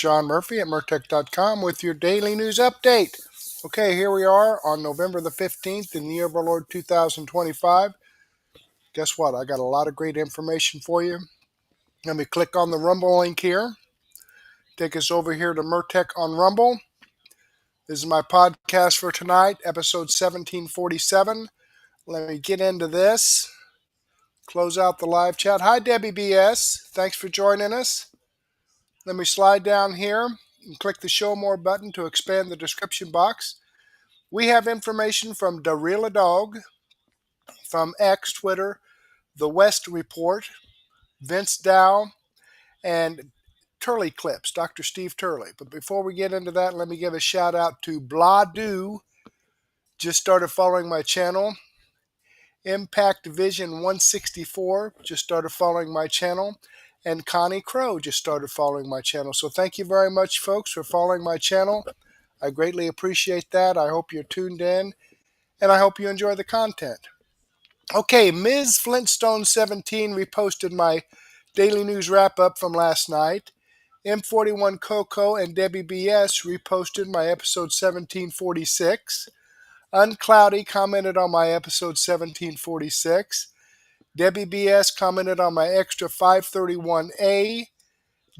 John Murphy at Murtech.com with your daily news update. Okay, here we are on November the 15th in the year of our Lord 2025. Guess what? I got a lot of great information for you. Let me click on the Rumble link here. Take us over here to Murtech on Rumble. This is my podcast for tonight, episode 1747. Let me get into this. Close out the live chat. Hi, Debbie BS. Thanks for joining us. Let me slide down here and click the Show More button to expand the description box. We have information from The Real Adogg, from X, Twitter, The West Report, Vince Dow, and Turley Clips, Dr. Steve Turley. But before we get into that, let me give a shout out to Bladu. Just started following my channel. Impact Vision 164 just started following my channel. And Connie Crow just started following my channel. So thank you very much, folks, for following my channel. I greatly appreciate that. I hope you're tuned in, and I hope you enjoy the content. Okay, Ms. Flintstone 17 reposted my daily news wrap-up from last night. M41 Coco and Debbie BS reposted my episode 1746. Uncloudy commented on my episode 1746. Debbie BS commented on my extra 531A.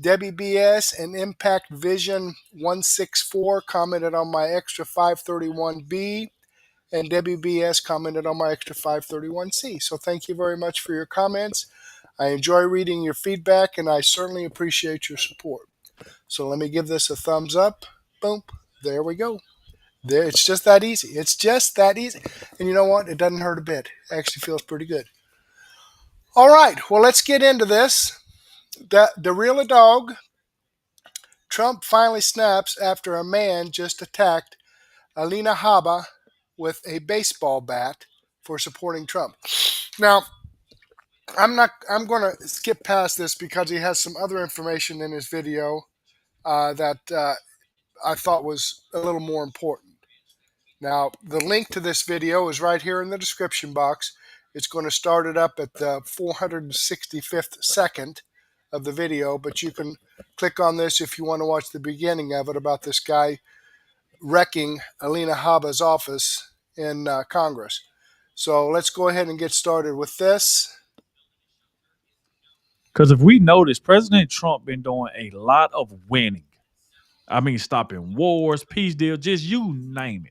Debbie BS and Impact Vision 164 commented on my extra 531B. And Debbie BS commented on my extra 531C. So thank you very much for your comments. I enjoy reading your feedback, and I certainly appreciate your support. So let me give this a thumbs up. Boom. There we go. There, it's just that easy. It's just that easy. And you know what? It doesn't hurt a bit. It actually feels pretty good. All right. Well, let's get into this. The Real Adogg. Trump finally snaps after a man just attacked Alina Habba with a baseball bat for supporting Trump. Now, I'm going to skip past this because he has some other information in his video that I thought was a little more important. Now, the link to this video is right here in the description box. It's going to start it up at the 465th second of the video, but you can click on this if you want to watch the beginning of it about this guy wrecking Alina Habba's office in Congress. So let's go ahead and get started with this. Because if we notice, President Trump been doing a lot of winning. I mean, stopping wars, peace deals, just you name it.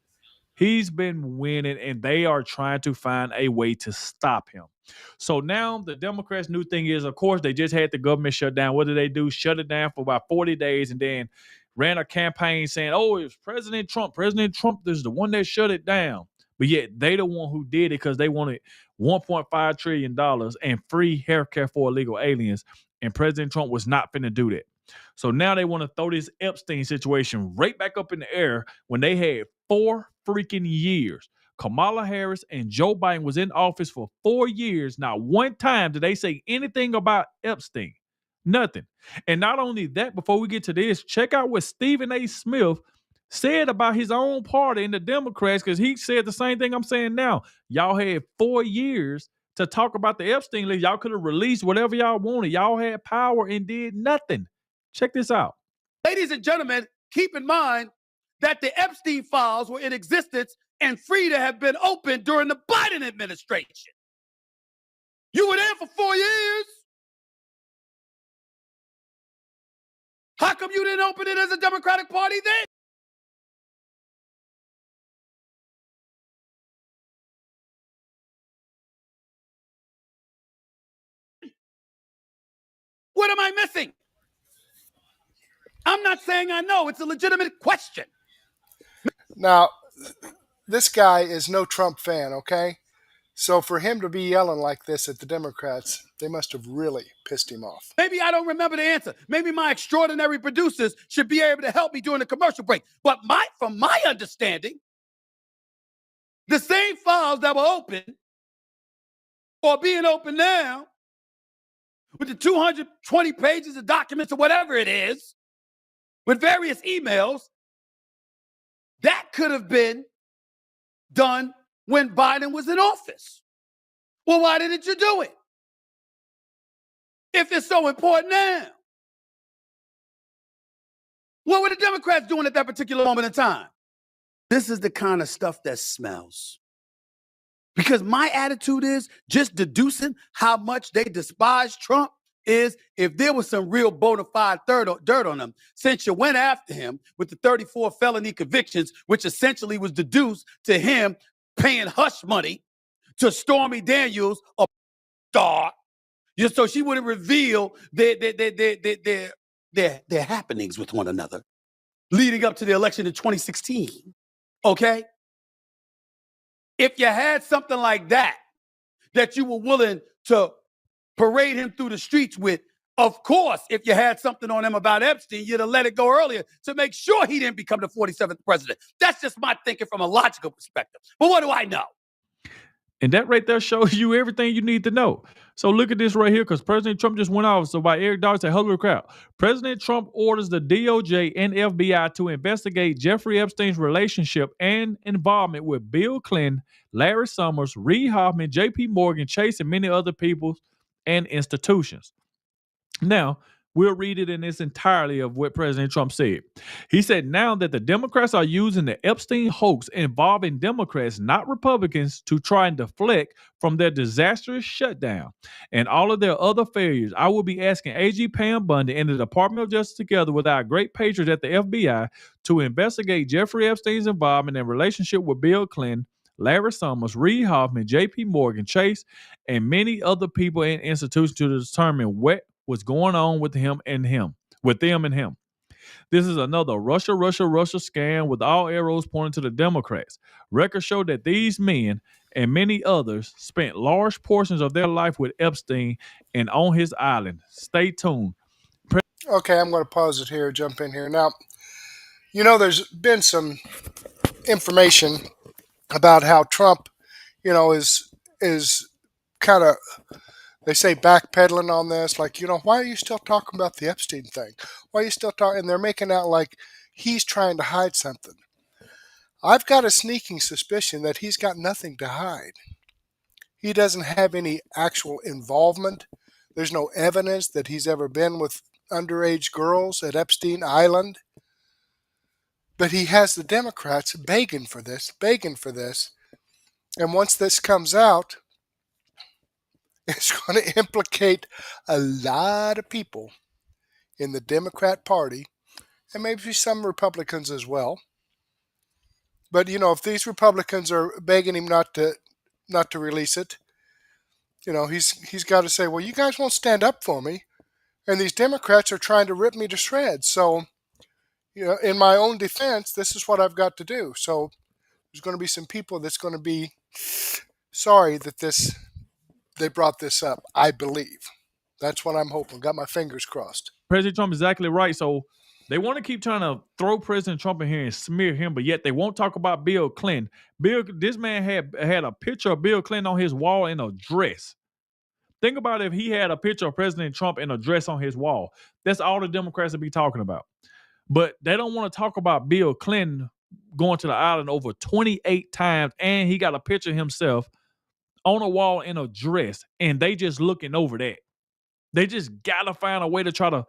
He's been winning, and they are trying to find a way to stop him. So now the Democrats' new thing is, of course, they just had the government shut down. What did they do? Shut it down for about 40 days and then ran a campaign saying, oh, it was President Trump. President Trump is the one that shut it down. But yet they the one who did it because they wanted $1.5 trillion and free healthcare for illegal aliens. And President Trump was not finna do that. So now they want to throw this Epstein situation right back up in the air when they had 4 freaking years. Kamala Harris and Joe Biden was in office for 4 years. Not one time did they say anything about Epstein. Nothing. And not only that, before we get to this, check out what Stephen A. Smith said about his own party and the Democrats, because he said the same thing I'm saying now. Y'all had 4 years to talk about the Epstein list. Y'all could have released whatever y'all wanted. Y'all had power and did nothing. Check this out. Ladies and gentlemen, keep in mind that the Epstein files were in existence and free to have been opened during the Biden administration. You were there for 4 years. How come you didn't open it as a Democratic Party then? What am I missing? I'm not saying I know. It's a legitimate question. Now, this guy is no Trump fan, okay? So for him to be yelling like this at the Democrats, they must have really pissed him off. Maybe I don't remember the answer. Maybe my extraordinary producers should be able to help me during the commercial break. But from my understanding, the same files that were open or being open now with the 220 pages of documents or whatever it is, with various emails, that could have been done when Biden was in office. Well, why didn't you do it? If it's so important now. What were the Democrats doing at that particular moment in time? This is the kind of stuff that smells. Because my attitude is just deducing how much they despise Trump is if there was some real bona fide dirt on him, since you went after him with the 34 felony convictions, which essentially was deduced to him paying hush money to Stormy Daniels, a star, just so she wouldn't reveal their happenings with one another leading up to the election in 2016. Okay? If you had something like that you were willing to parade him through the streets with, of course, if you had something on him about Epstein, you'd have let it go earlier to make sure he didn't become the 47th president. That's just my thinking from a logical perspective. But what do I know? And that right there shows you everything you need to know. So look at this right here, because President Trump just went off. So by Eric Dodge said, "Holy crap." President Trump orders the DOJ and FBI to investigate Jeffrey Epstein's relationship and involvement with Bill Clinton, Larry Summers, Reed Hoffman, JP Morgan, Chase, and many other people and institutions. Now, we'll read it in its entirety of what President Trump said. He said, now that the Democrats are using the Epstein hoax involving Democrats, not Republicans, to try and deflect from their disastrous shutdown and all of their other failures, I will be asking AG Pam Bondi and the Department of Justice, together with our great patrons at the FBI, to investigate Jeffrey Epstein's involvement and relationship with Bill Clinton, Larry Summers, Reed Hoffman, JP Morgan, Chase, and many other people and institutions to determine what was going on with them and him. This is another Russia scam with all arrows pointing to the Democrats. Records show that these men and many others spent large portions of their life with Epstein and on his island. Stay tuned. Okay, I'm going to pause it here, jump in here. Now, you know, there's been some information about how Trump, you know, is kind of, they say, backpedaling on this. Like, you know, why are you still talking about the Epstein thing? Why are you still talking? And they're making out like he's trying to hide something. I've got a sneaking suspicion that he's got nothing to hide. He doesn't have any actual involvement. There's no evidence that he's ever been with underage girls at Epstein Island. But he has the Democrats begging for this. And once this comes out, it's going to implicate a lot of people in the Democrat Party, and maybe some Republicans as well. But, you know, if these Republicans are begging him not to release it, you know, he's got to say, well, you guys won't stand up for me, and these Democrats are trying to rip me to shreds. So, you know, in my own defense, this is what I've got to do. So there's going to be some people that's going to be sorry that they brought this up, I believe. That's what I'm hoping. Got my fingers crossed. President Trump is exactly right. So they want to keep trying to throw President Trump in here and smear him, but yet they won't talk about Bill Clinton. This man had a picture of Bill Clinton on his wall in a dress. Think about if he had a picture of President Trump in a dress on his wall. That's all the Democrats would be talking about. But they don't want to talk about Bill Clinton going to the island over 28 times, and he got a picture of himself on a wall in a dress, and they just looking over that. They just gotta find a way to try to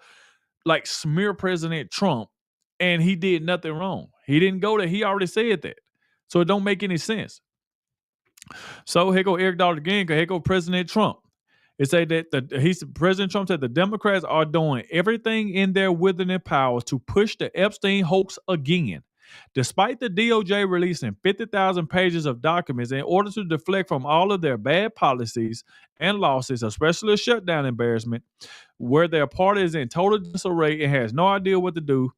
like smear President Trump, and he did nothing wrong. He didn't go there. He already said that. So it don't make any sense. So here go Eric Dodge again, here go President Trump. It said that President Trump said the Democrats are doing everything in their withering powers to push the Epstein hoax again. Despite the DOJ releasing 50,000 pages of documents in order to deflect from all of their bad policies and losses, especially a shutdown embarrassment, where their party is in total disarray and has no idea what to do,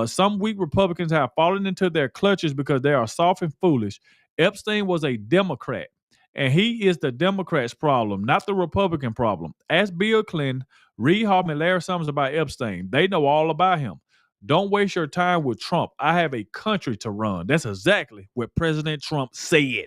some weak Republicans have fallen into their clutches because they are soft and foolish. Epstein was a Democrat, and he is the Democrats' problem, not the Republican problem. Ask Bill Clinton, Reed Hoffman, and Larry Summers about Epstein. They know all about him. Don't waste your time with Trump. I have a country to run. That's exactly what President Trump said.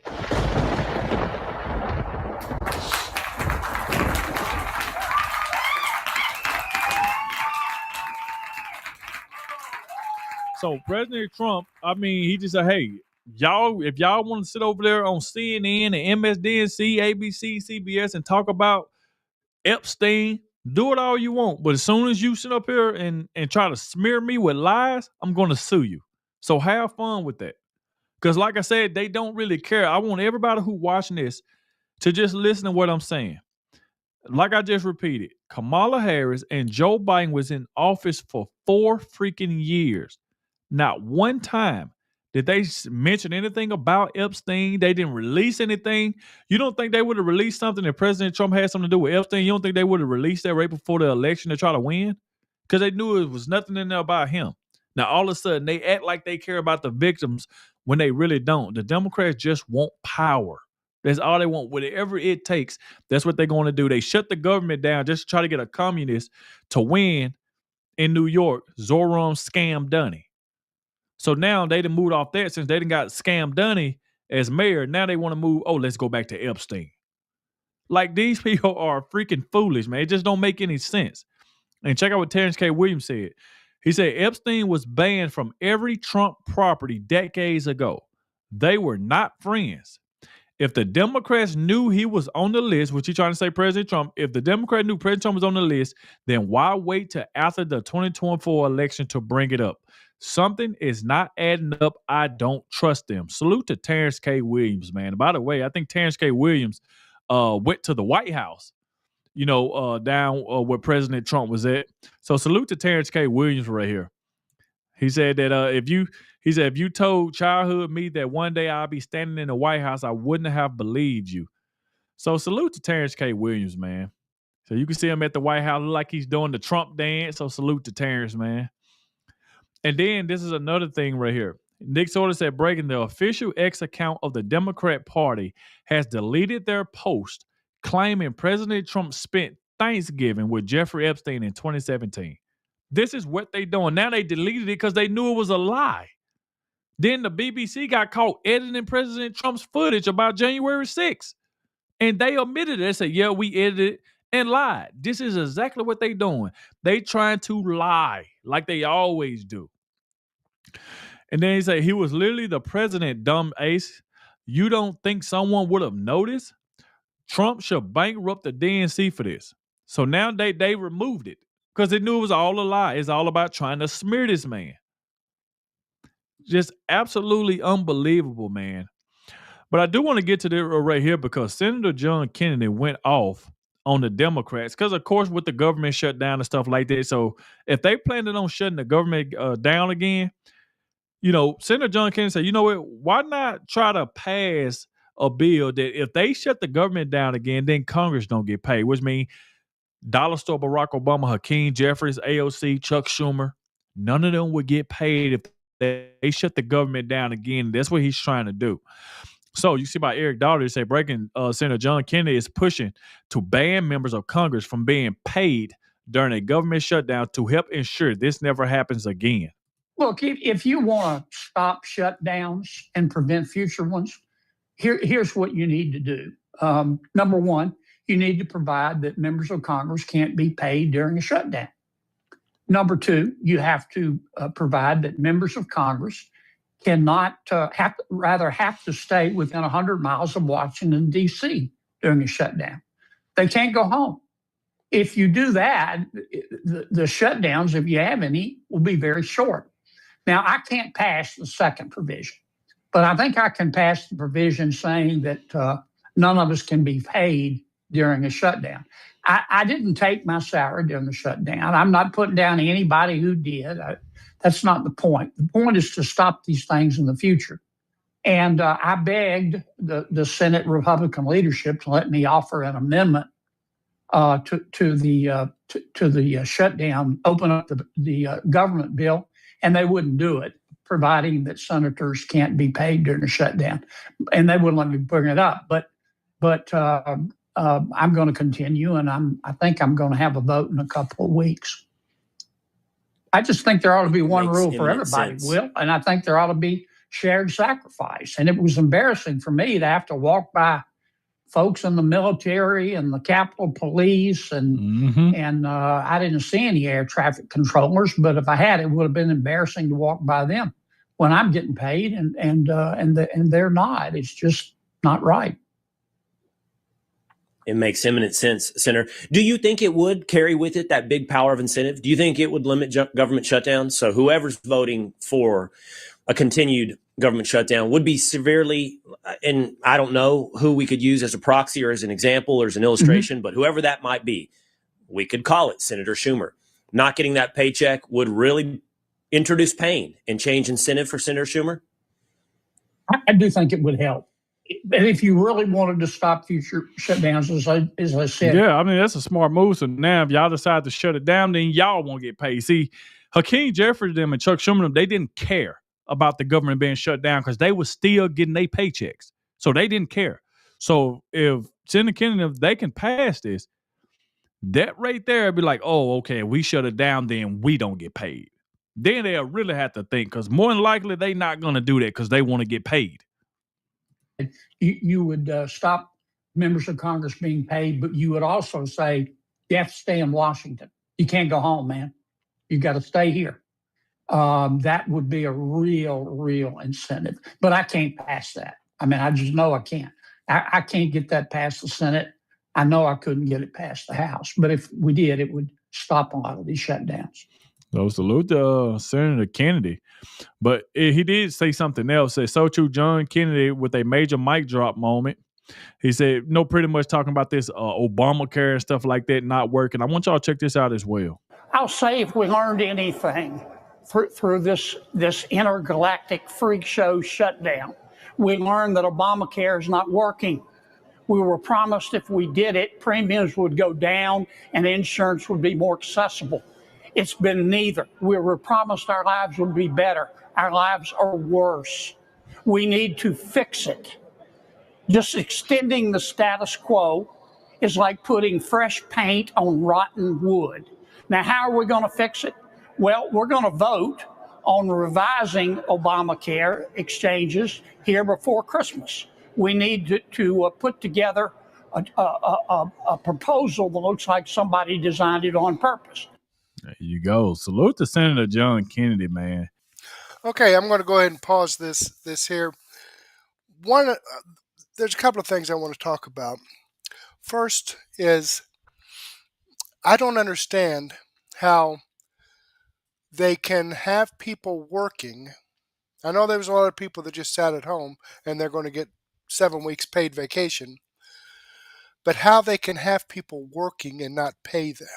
So President Trump, I mean, he just said, hey, y'all, if y'all want to sit over there on CNN and MSDNC, ABC, CBS and talk about Epstein, Do it all you want, but as soon as you sit up here and try to smear me with lies, I'm going to sue you. So have fun with that. Because like I said, they don't really care. I want everybody who watching this to just listen to what I'm saying. Like I just repeated, Kamala Harris and Joe Biden was in office for 4 freaking years. Not one time did they mention anything about Epstein. They didn't release anything. You don't think they would have released something if President Trump had something to do with Epstein? You don't think they would have released that right before the election to try to win? Because they knew it was nothing in there about him. Now, all of a sudden, they act like they care about the victims when they really don't. The Democrats just want power. That's all they want. Whatever it takes, that's what they're going to do. They shut the government down just to try to get a communist to win in New York. Zoram Scam Dunny. So now they done moved off that since they done got Scam Dunny as mayor. Now they want to move, let's go back to Epstein. Like, these people are freaking foolish, man. It just don't make any sense. And check out what Terrence K. Williams said. He said Epstein was banned from every Trump property decades ago. They were not friends. If the Democrats knew he was on the list, which he's trying to say President Trump, if the Democrat knew President Trump was on the list, then why wait till after the 2024 election to bring it up? Something is not adding up. I don't trust them. Salute to Terrence K. Williams, man. And by the way, I think Terrence K. Williams went to the White House, down where President Trump was at. So salute to Terrence K. Williams right here. He said that if you told childhood me that one day I'll be standing in the White House, I wouldn't have believed you. So salute to Terrence K. Williams, man. So you can see him at the White House, look like he's doing the Trump dance. So salute to Terrence, man. And then this is another thing right here. Nick Sorter said, breaking, the official X account of the Democrat Party has deleted their post claiming President Trump spent Thanksgiving with Jeffrey Epstein in 2017. This is what they doing. Now they deleted it because they knew it was a lie. Then the BBC got caught editing President Trump's footage about January 6th. And they omitted it. They said, yeah, we edited it and lied. This is exactly what they doing. They trying to lie like they always do. And then he said, he was literally the president, dumb ace. You don't think someone would have noticed? Trump should bankrupt the DNC for this. So now they removed it because they knew it was all a lie. It's all about trying to smear this man. Just absolutely unbelievable, man. But I do want to get to this right here because Senator John Kennedy went off on the Democrats because, of course, with the government shutdown and stuff like that. So if they planned on shutting the government down again, Senator John Kennedy said, you know what, why not try to pass a bill that if they shut the government down again, then Congress don't get paid, which means Dollar Store Barack Obama, Hakeem Jeffries, AOC, Chuck Schumer, none of them would get paid if they shut the government down again. That's what he's trying to do. So you see by Eric Daugherty say breaking, Senator John Kennedy is pushing to ban members of Congress from being paid during a government shutdown to help ensure this never happens again. Look, if you want to stop shutdowns and prevent future ones, here's what you need to do. Number one, you need to provide that members of Congress can't be paid during a shutdown. Number two, you have to provide that members of Congress cannot have to stay within 100 miles of Washington, D.C. during a shutdown. They can't go home. If you do that, the shutdowns, if you have any, will be very short. Now, I can't pass the second provision, but I think I can pass the provision saying that none of us can be paid during a shutdown. I didn't take my salary during the shutdown. I'm not putting down anybody who did. That's not the point. The point is to stop these things in the future. And I begged the Senate Republican leadership to let me offer an amendment to the shutdown, open up the government bill, and they wouldn't do it, providing that senators can't be paid during a shutdown. And they wouldn't let me bring it up. But I'm going to continue, and I think I'm going to have a vote in a couple of weeks. I just think there ought to be one rule for everybody, Will, and I think there ought to be shared sacrifice. And it was embarrassing for me to have to walk by folks in the military and the Capitol Police, and I didn't see any air traffic controllers. But if I had, it would have been embarrassing to walk by them when I'm getting paid, and they're not. It's just not right. It makes eminent sense, Senator. Do you think it would carry with it that big power of incentive? Do you think it would limit government shutdowns? So whoever's voting for a continued government shutdown would be severely, and I don't know who we could use as a proxy or as an example or as an illustration, but whoever that might be, we could call it Senator Schumer. Not getting that paycheck would really introduce pain and change incentive for Senator Schumer? I do think it would help. But if you really wanted to stop future shutdowns, as I said. Yeah, I mean, that's a smart move. So now if y'all decide to shut it down, then y'all won't get paid. See, Hakeem Jeffries them and Chuck Schumer, they didn't care about the government being shut down because they were still getting their paychecks. So they didn't care. So if Senator Kennedy, if they can pass this, that right there would be like, oh, okay, we shut it down, then we don't get paid. Then they'll really have to think, because more than likely they're not going to do that because they want to get paid. You would stop members of Congress being paid, but you would also say, you have to stay in Washington. You can't go home, man. You got to stay here. That would be a real incentive. But I can't pass that. I mean, I just know I can't. I can't get that past the Senate. I know I couldn't get it past the House. But if we did, it would stop a lot of these shutdowns. So salute to Senator Kennedy. But he did say something else. Say, so too, John Kennedy with a major mic drop moment. He said, no, pretty much talking about this Obamacare and stuff like that not working. I want y'all to check this out as well. I'll say if we learned anything through this intergalactic freak show shutdown, we learned that Obamacare is not working. We were promised if we did it, premiums would go down and insurance would be more accessible. It's been neither. We were promised our lives would be better. Our lives are worse. We need to fix it. Just extending the status quo is like putting fresh paint on rotten wood. Now, how are we going to fix it? Well, we're going to vote on revising Obamacare exchanges here before Christmas. We need to put together a proposal that looks like somebody designed it on purpose. There you go. Salute to Senator John Kennedy, man. Okay, I'm going to go ahead and pause this here. There's a couple of things I want to talk about. First is I don't understand how they can have people working. I know there was a lot of people that just sat at home and they're going to get 7 weeks paid vacation, but how they can have people working and not pay them.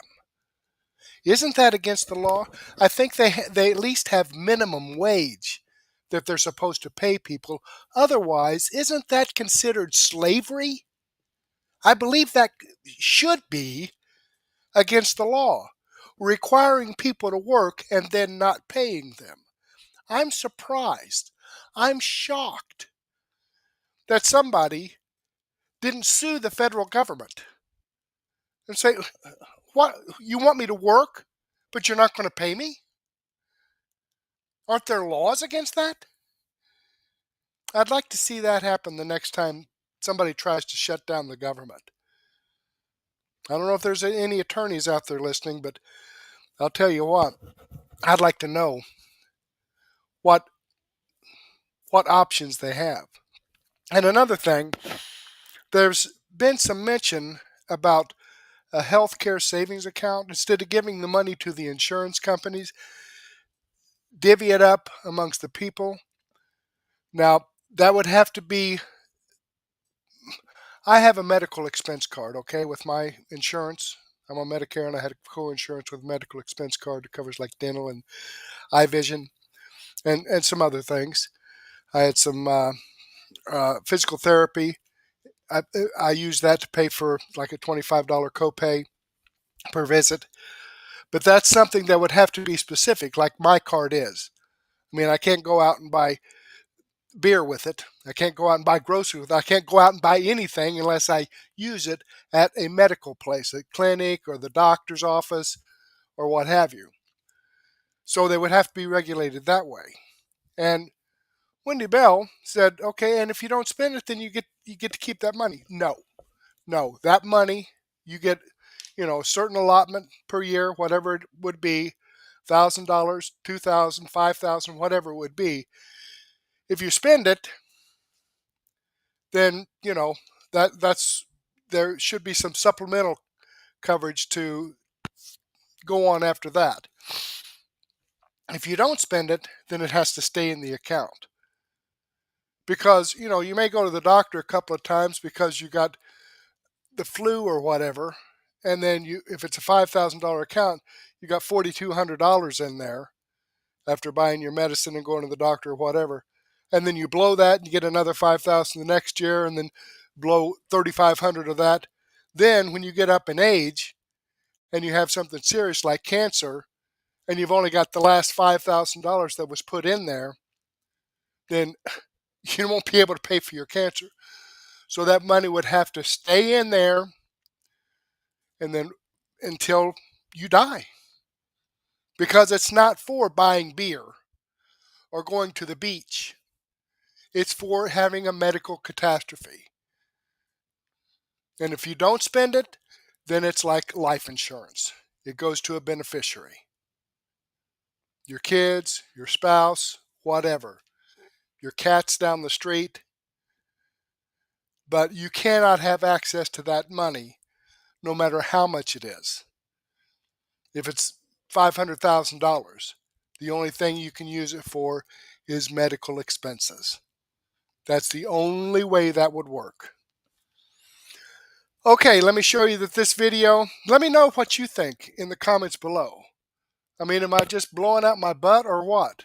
Isn't that against the law? I think they at least have minimum wage that they're supposed to pay people. Otherwise, isn't that considered slavery? I believe that should be against the law, requiring people to work and then not paying them. I'm surprised. I'm shocked that somebody didn't sue the federal government and say, what, you want me to work, but you're not going to pay me? Aren't there laws against that? I'd like to see that happen the next time somebody tries to shut down the government. I don't know if there's any attorneys out there listening, but I'll tell you what, I'd like to know what options they have. And another thing, there's been some mention about a healthcare savings account. Instead of giving the money to the insurance companies, divvy it up amongst the people. Now, that would have to be, I have a medical expense card, okay, with my insurance. I'm on Medicare and I had a co-insurance with a medical expense card that covers like dental and eye vision and some other things. I had some physical therapy. I used that to pay for like a $25 copay per visit. But that's something that would have to be specific, like my card is. I mean, I can't go out and buy beer with it. I can't go out and buy groceries with it. I can't go out and buy anything unless I use it at a medical place, a clinic or the doctor's office or what have you. So they would have to be regulated that way. And Wendy Bell said, okay, and if you don't spend it, then you get to keep that money. No, that money, you get, a certain allotment per year, whatever it would be, $1,000, $2,000, $5,000, whatever it would be. If you spend it, then, that's there should be some supplemental coverage to go on after that. If you don't spend it, then it has to stay in the account. Because, you may go to the doctor a couple of times because you got the flu or whatever, and then if it's a $5,000 account, you got $4,200 in there after buying your medicine and going to the doctor or whatever. And then you blow that and you get another $5,000 the next year, and then blow $3,500 of that. Then when you get up in age and you have something serious like cancer, and you've only got the last $5,000 that was put in there, then you won't be able to pay for your cancer. So that money would have to stay in there and then until you die. Because it's not for buying beer or going to the beach. It's for having a medical catastrophe. And if you don't spend it, then it's like life insurance. It goes to a beneficiary. Your kids, your spouse, whatever. Your cat's down the street. But you cannot have access to that money no matter how much it is. If it's $500,000, the only thing you can use it for is medical expenses. That's the only way that would work. Okay, let me show you this video. Let me know what you think in the comments below. I mean, am I just blowing out my butt or what?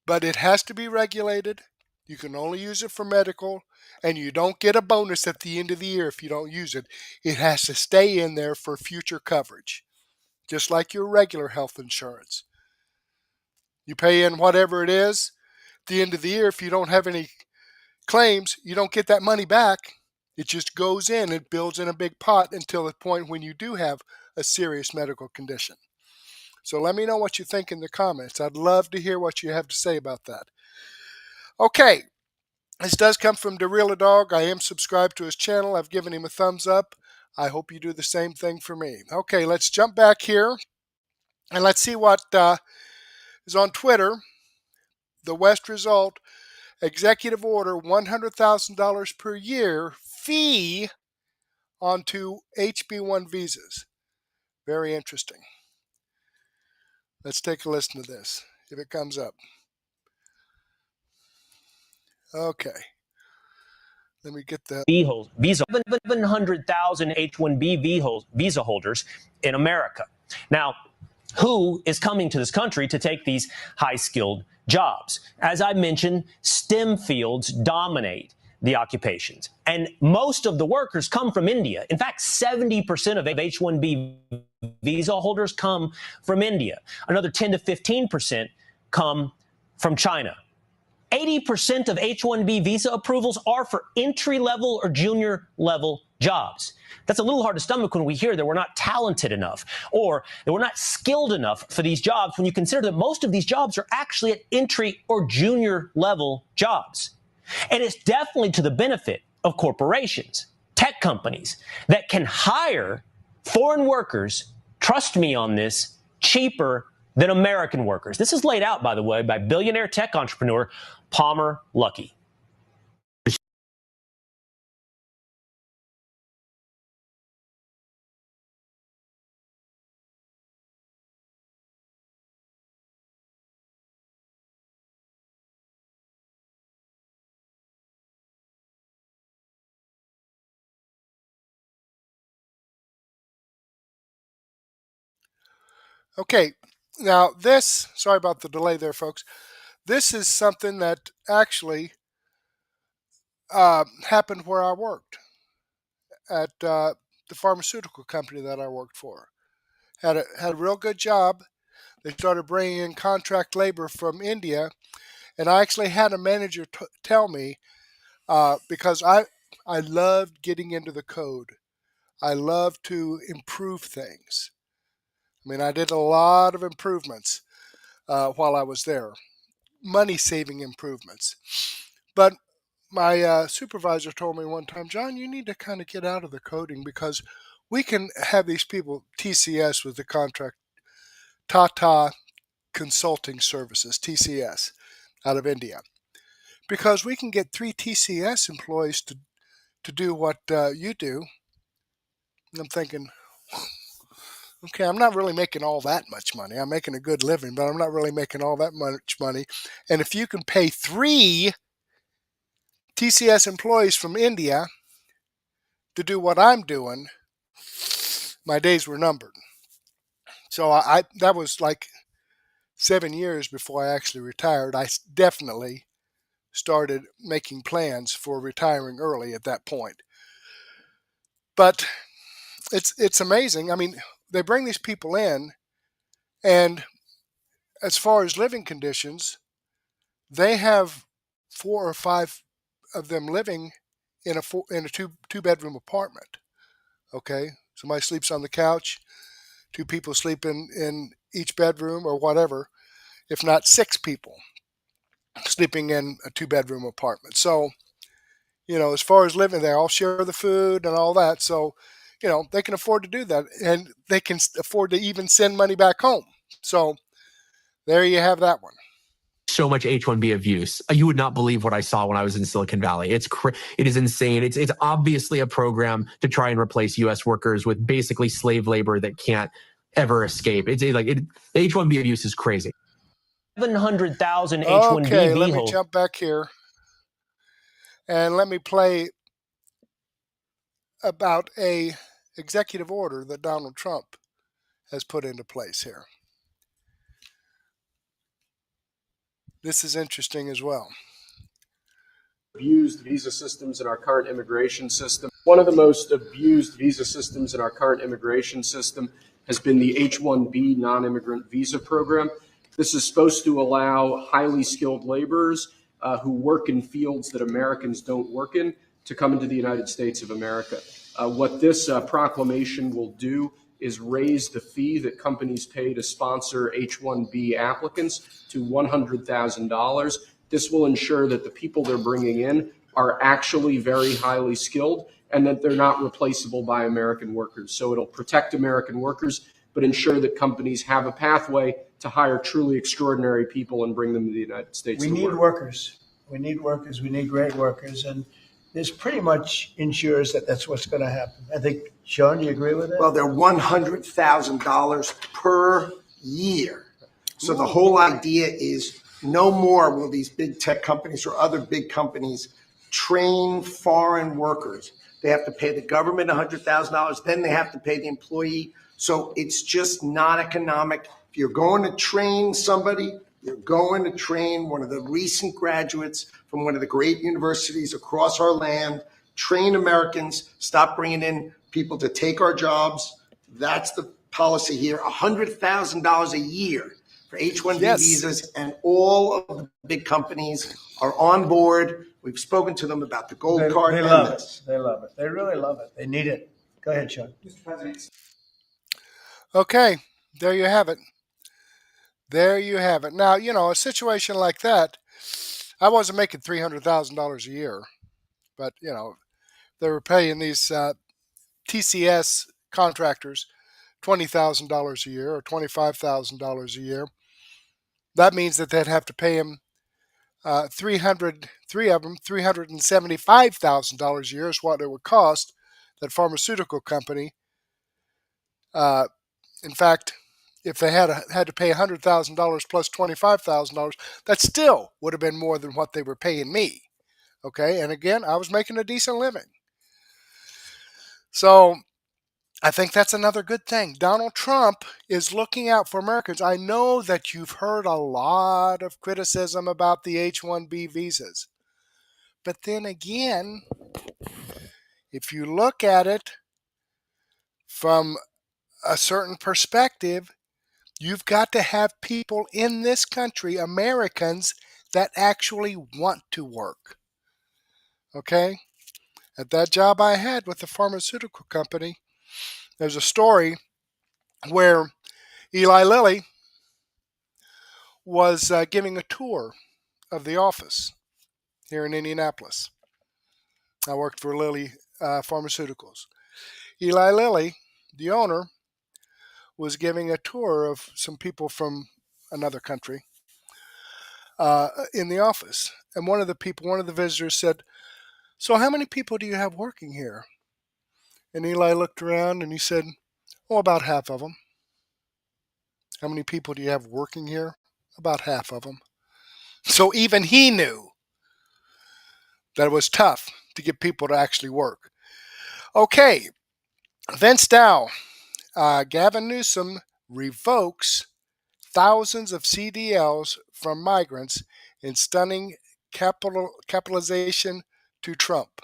But it has to be regulated. You can only use it for medical, and you don't get a bonus at the end of the year if you don't use it. It has to stay in there for future coverage, just like your regular health insurance. You pay in whatever it is. At the end of the year, if you don't have any claims, you don't get that money back. It just goes in. It builds in a big pot until the point when you do have a serious medical condition. So let me know what you think in the comments. I'd love to hear what you have to say about that. Okay, this does come from The Real Adogg. I am subscribed to his channel. I've given him a thumbs up. I hope you do the same thing for me. Okay, let's jump back here and let's see what is on Twitter. The West result, executive order, $100,000 per year fee onto HB1 visas. Very interesting. Let's take a listen to this, if it comes up. Okay. Let me get the visa 700,000 H-1B visa holders in America. Now, who is coming to this country to take these high-skilled jobs? As I mentioned, STEM fields dominate the occupations, and most of the workers come from India. In fact, 70% of H-1B visa holders come from India. Another 10 to 15% come from China. 80% of H-1B visa approvals are for entry-level or junior-level jobs. That's a little hard to stomach when we hear that we're not talented enough or that we're not skilled enough for these jobs, when you consider that most of these jobs are actually at entry or junior-level jobs. And it's definitely to the benefit of corporations, tech companies that can hire foreign workers, trust me on this, cheaper than American workers. This is laid out, by the way, by billionaire tech entrepreneur Palmer Luckey. Okay, now this, sorry about the delay there, folks. This is something that actually happened where I worked at the pharmaceutical company that I worked for. Had a real good job. They started bringing in contract labor from India, and I actually had a manager tell me, because I loved getting into the code. I love to improve things. I mean, I did a lot of improvements while I was there, money-saving improvements. But my supervisor told me one time, John, you need to kind of get out of the coding, because we can have these people, TCS with the contract, Tata Consulting Services, TCS, out of India. Because we can get 3 TCS employees to to do what you do. And I'm thinking, okay, I'm not really making all that much money. I'm making a good living, but I'm not really making all that much money. And if you can pay 3 TCS employees from India to do what I'm doing, my days were numbered. So I that was like 7 years before I actually retired. I definitely started making plans for retiring early at that point. But it's amazing. I mean, they bring these people in, and as far as living conditions, they have 4 or 5 of them living in a two bedroom apartment. Okay, somebody sleeps on the couch, 2 people sleep in each bedroom or whatever. If not 6 people sleeping in a 2 bedroom apartment. So as far as living, they all share the food and all that. So they can afford to do that, and they can afford to even send money back home. So there you have that one. So much H-1B abuse. You would not believe what I saw when I was in Silicon Valley. It is insane. It's obviously a program to try and replace U.S. workers with basically slave labor that can't ever escape. The H-1B abuse is crazy. 700,000 H-1B Okay, let me holders. jump back here and let me play about a executive order that Donald Trump has put into place here. This is interesting as well. Abused visa systems in our current immigration system. One of the most abused visa systems in our current immigration system has been the H-1B non-immigrant visa program. This is supposed to allow highly skilled laborers who work in fields that Americans don't work in to come into the United States of America. What this proclamation will do is raise the fee that companies pay to sponsor H-1B applicants to $100,000. This will ensure that the people they're bringing in are actually very highly skilled and that they're not replaceable by American workers. So it'll protect American workers, but ensure that companies have a pathway to hire truly extraordinary people and bring them to the United States. We need workers. We need workers. We need great workers. And this pretty much ensures that that's what's going to happen. I think, Sean, do you agree with that? Well, they're $100,000 per year. So the whole idea is no more will these big tech companies or other big companies train foreign workers. They have to pay the government $100,000, then they have to pay the employee. So it's just not economic. If you're going to train somebody, you're going to train one of the recent graduates from one of the great universities across our land, train Americans, stop bringing in people to take our jobs. That's the policy here, $100,000 a year for H-1B visas, and all of the big companies are on board. We've spoken to them about the gold card. They love it. They love it. They really love it. They need it. Go ahead, Sean. Mr. President. Okay, there you have it. There you have it. Now, a situation like that, I wasn't making $300,000 a year, but, they were paying these TCS contractors $20,000 a year or $25,000 a year. That means that they'd have to pay them three of them, $375,000 a year is what it would cost that pharmaceutical company. In fact, if they had to pay $100,000 plus $25,000, that still would have been more than what they were paying me. Okay, and again, I was making a decent living. So I think that's another good thing. Donald Trump is looking out for Americans. I know that you've heard a lot of criticism about the H-1B visas. But then again, if you look at it from a certain perspective, you've got to have people in this country, Americans, that actually want to work. Okay? At that job I had with the pharmaceutical company, there's a story where Eli Lilly was giving a tour of the office here in Indianapolis. I worked for Lilly Pharmaceuticals. Eli Lilly, the owner, was giving a tour of some people from another country in the office. And one of the visitors said, so how many people do you have working here? And Eli looked around and he said, oh, about half of them. How many people do you have working here? About half of them. So even he knew that it was tough to get people to actually work. Okay, Vince Dow, Gavin Newsom revokes thousands of CDLs from migrants in stunning capitulation to Trump.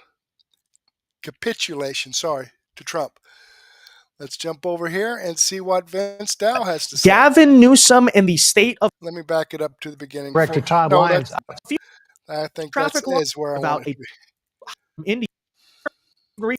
Capitulation, to Trump. Let's jump over here and see what Vince Dow has to say. Gavin Newsom and the state of... Let me back it up to the beginning. Director Todd Lyons. I think traffic that is where I want it to be. India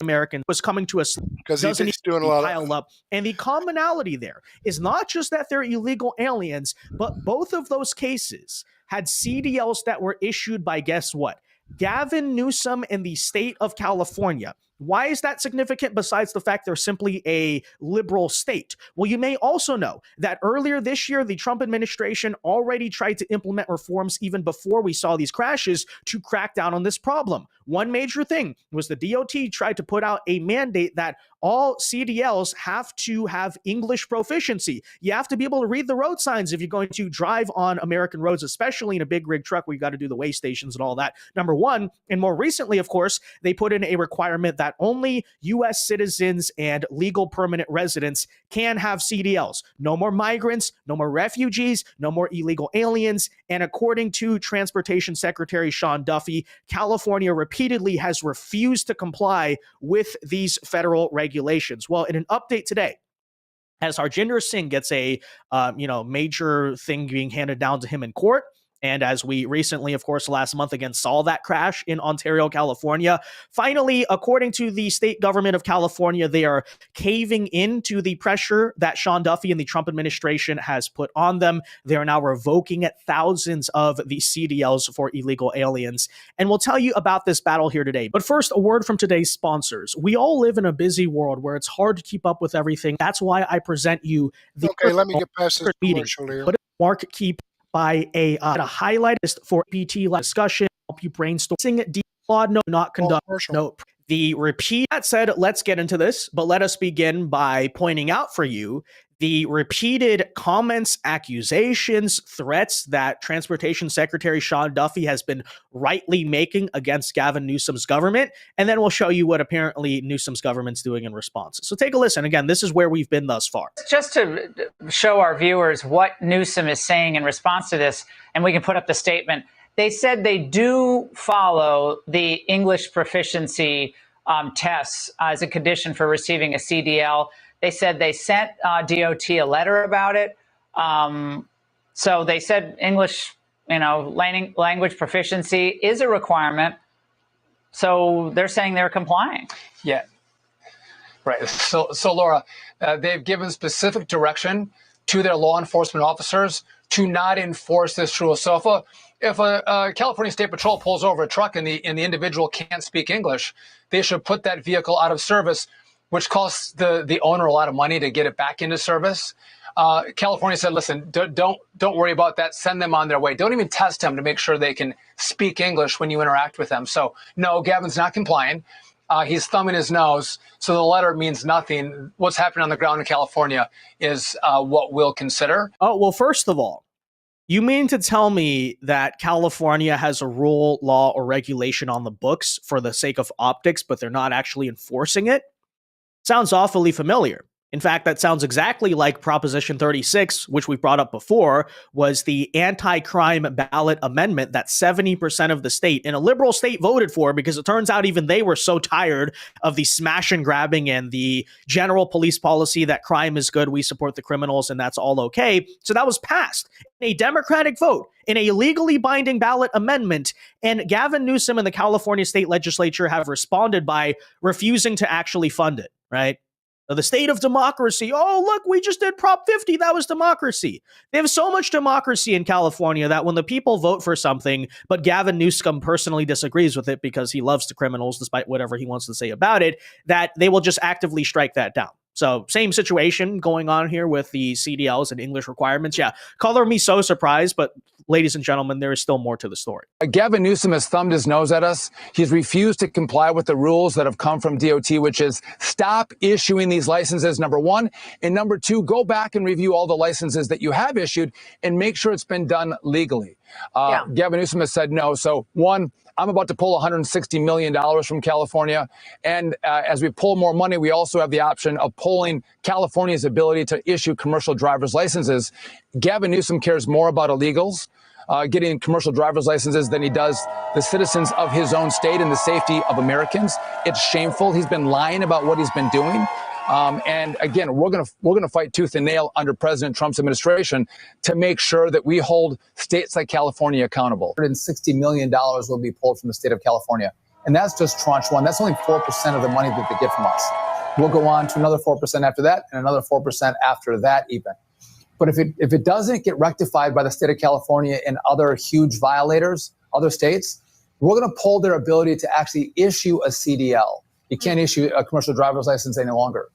American was coming to us because he's doing a lot piled up. And the commonality there is not just that they're illegal aliens, but both of those cases had CDLs that were issued by, guess what? Gavin Newsom in the state of California. Why is that significant besides the fact they're simply a liberal state? Well, you may also know that earlier this year, the Trump administration already tried to implement reforms even before we saw these crashes to crack down on this problem. One major thing was the DOT tried to put out a mandate that all CDLs have to have English proficiency. You have to be able to read the road signs if you're going to drive on American roads, especially in a big rig truck where you got to do the weigh stations and all that. Number one, and more recently, of course, they put in a requirement that only U.S. citizens and legal permanent residents can have CDLs. No more migrants, no more refugees, no more illegal aliens. And according to Transportation Secretary Sean Duffy, California repeatedly has refused to comply with these federal regulations. Well, in an update today, as Harjinder Singh gets a major thing being handed down to him in court, and as we recently, of course, last month again saw that crash in Ontario, California, finally, according to the state government of California, they are caving into the pressure that Sean Duffy and the Trump administration has put on them. They are now revoking thousands of the CDLs for illegal aliens. And we'll tell you about this battle here today. But first, a word from today's sponsors. We all live in a busy world where it's hard to keep up with everything. That's why I present you the let me get past this commercial here. But Mark keep by a highlight for PT discussion, help you brainstorm, not conduct. Nope. The repeat that said, let's get into this, but let us begin by pointing out for you the repeated comments, accusations, threats that Transportation Secretary Sean Duffy has been rightly making against Gavin Newsom's government. And then we'll show you what apparently Newsom's government's doing in response. So take a listen. Again, this is where we've been thus far. Just to show our viewers what Newsom is saying in response to this, and we can put up the statement. They said they do follow the English proficiency tests as a condition for receiving a CDL. They said they sent DOT a letter about it. So they said English, language proficiency is a requirement. So they're saying they're complying. Yeah, right. So Laura, they've given specific direction to their law enforcement officers to not enforce this rule. So if a California State Patrol pulls over a truck and the individual can't speak English, they should put that vehicle out of service, which costs the owner a lot of money to get it back into service. California said, listen, don't worry about that. Send them on their way. Don't even test them to make sure they can speak English when you interact with them. So no, Gavin's not complying. He's thumbing his nose. So the letter means nothing. What's happening on the ground in California is what we'll consider. Oh, well, first of all, you mean to tell me that California has a rule, law, or regulation on the books for the sake of optics, but they're not actually enforcing it? Sounds awfully familiar. In fact, that sounds exactly like Proposition 36, which we brought up before, was the anti-crime ballot amendment that 70% of the state, in a liberal state, voted for, because it turns out even they were so tired of the smash and grabbing and the general police policy that crime is good, we support the criminals, and that's all okay. So that was passed in a Democratic vote, in a legally binding ballot amendment, and Gavin Newsom and the California state legislature have responded by refusing to actually fund it, right? The state of democracy. Oh, look, we just did Prop 50. That was democracy. They have so much democracy in California that when the people vote for something, but Gavin Newsom personally disagrees with it because he loves the criminals, despite whatever he wants to say about it, that they will just actively strike that down. So same situation going on here with the CDLs and English requirements. Yeah, color me so surprised, but ladies and gentlemen, there is still more to the story. Gavin Newsom has thumbed his nose at us. He's refused to comply with the rules that have come from DOT, which is stop issuing these licenses, number one. And number two, go back and review all the licenses that you have issued and make sure it's been done legally. Gavin Newsom has said no. So one, I'm about to pull $160 million from California. And as we pull more money, we also have the option of pulling California's ability to issue commercial driver's licenses. Gavin Newsom cares more about illegals getting commercial driver's licenses than he does the citizens of his own state and the safety of Americans. It's shameful. He's been lying about what he's been doing. And again, we're gonna fight tooth and nail under President Trump's administration to make sure that we hold states like California accountable. $160 million will be pulled from the state of California. And that's just tranche one. That's only 4% of the money that they get from us. We'll go on to another 4% after that and another 4% after that even. But if it doesn't get rectified by the state of California and other huge violators, other states, we're gonna pull their ability to actually issue a CDL. You can't issue a commercial driver's license any longer.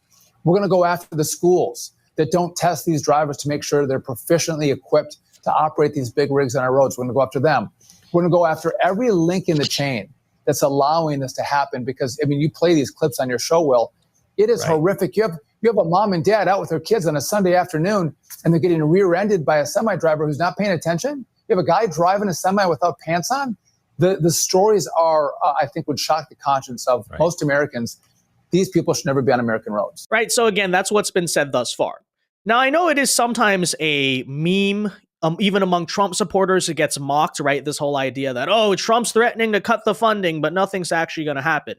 We're going to go after the schools that don't test these drivers to make sure they're proficiently equipped to operate these big rigs on our roads. We're going to go after them. We're going to go after every link in the chain that's allowing this to happen because, I mean, you play these clips on your show, Will. It is horrific. You have a mom and dad out with their kids on a Sunday afternoon and they're getting rear-ended by a semi driver who's not paying attention. You have a guy driving a semi without pants on. The stories are, I think, would shock the conscience of most Americans. These people should never be on American roads. Right. So again, that's what's been said thus far. Now, I know it is sometimes a meme, even among Trump supporters, it gets mocked, right? This whole idea that, oh, Trump's threatening to cut the funding, but nothing's actually going to happen.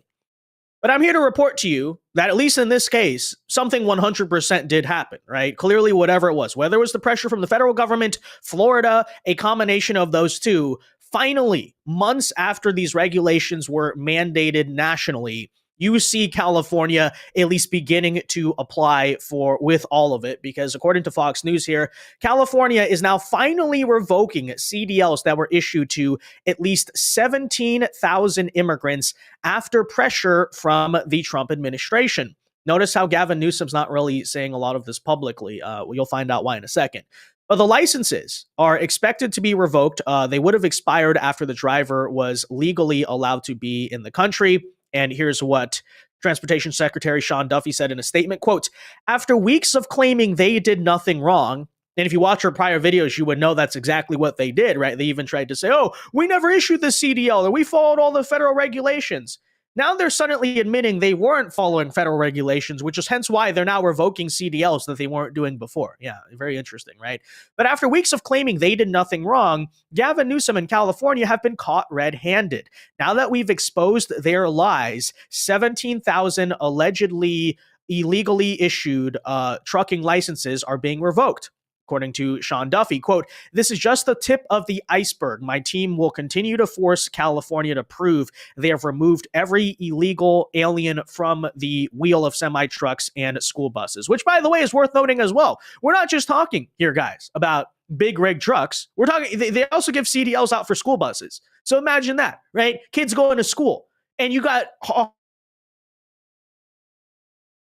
But I'm here to report to you that at least in this case, something 100% did happen, right? Clearly, whatever it was, whether it was the pressure from the federal government, Florida, a combination of those two, finally, months after these regulations were mandated nationally, you see California at least beginning to apply with all of it, because according to Fox News here, California is now finally revoking CDLs that were issued to at least 17,000 immigrants after pressure from the Trump administration. Notice how Gavin Newsom's not really saying a lot of this publicly. You'll find out why in a second. But the licenses are expected to be revoked. They would have expired after the driver was legally allowed to be in the country. And here's what Transportation Secretary Sean Duffy said in a statement, quote, after weeks of claiming they did nothing wrong, and if you watch our prior videos, you would know that's exactly what they did, right? They even tried to say, oh, we never issued the CDL, or we followed all the federal regulations. Now they're suddenly admitting they weren't following federal regulations, which is hence why they're now revoking CDLs that they weren't doing before. Yeah, very interesting, right? But after weeks of claiming they did nothing wrong, Gavin Newsom and California have been caught red-handed. Now that we've exposed their lies, 17,000 allegedly illegally issued trucking licenses are being revoked. According to Sean Duffy, quote, this is just the tip of the iceberg. My team will continue to force California to prove they have removed every illegal alien from the wheel of semi-trucks and school buses, which, by the way, is worth noting as well. We're not just talking here, guys, about big rig trucks. We're talking, they also give CDLs out for school buses. So imagine that, right? Kids going to school and you got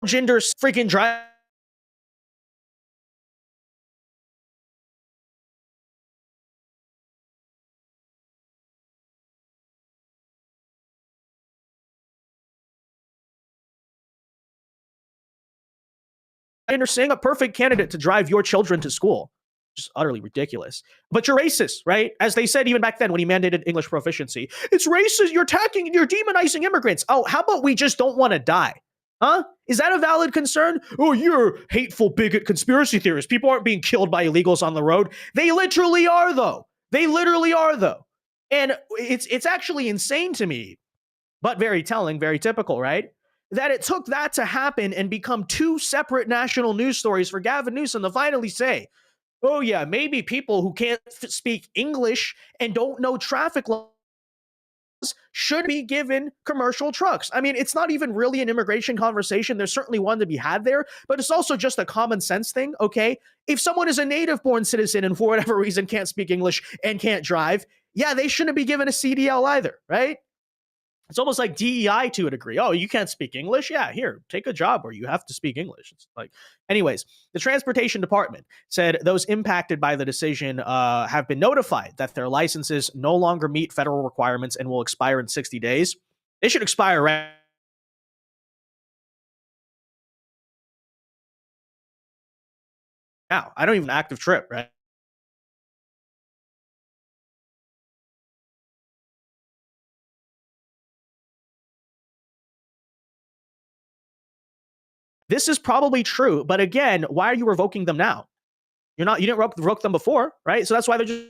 gender freaking drive. Saying a perfect candidate to drive your children to school. Just utterly ridiculous. But you're racist, right? As they said even back then when he mandated English proficiency. It's racist. You're attacking, you're demonizing immigrants. Oh, how about we just don't want to die? Huh? Is that a valid concern? Oh, you're hateful bigot conspiracy theorists. People aren't being killed by illegals on the road. They literally are, though. They literally are, though. And it's actually insane to me, but very telling, very typical, right? That it took that to happen and become two separate national news stories for Gavin Newsom to finally say, oh yeah, maybe people who can't speak English and don't know traffic laws should be given commercial trucks. I mean, it's not even really an immigration conversation. There's certainly one to be had there, but it's also just a common sense thing, okay? If someone is a native-born citizen and for whatever reason can't speak English and can't drive, yeah, they shouldn't be given a CDL either, right? It's almost like DEI to a degree. Oh, you can't speak English? Yeah, here, take a job where you have to speak English. It's like, anyways, the Transportation Department said those impacted by the decision have been notified that their licenses no longer meet federal requirements and will expire in 60 days. They should expire right now. I don't even active trip, right? This is probably true, but again, why are you revoking them now? You didn't revoke them before, right? So that's why they're just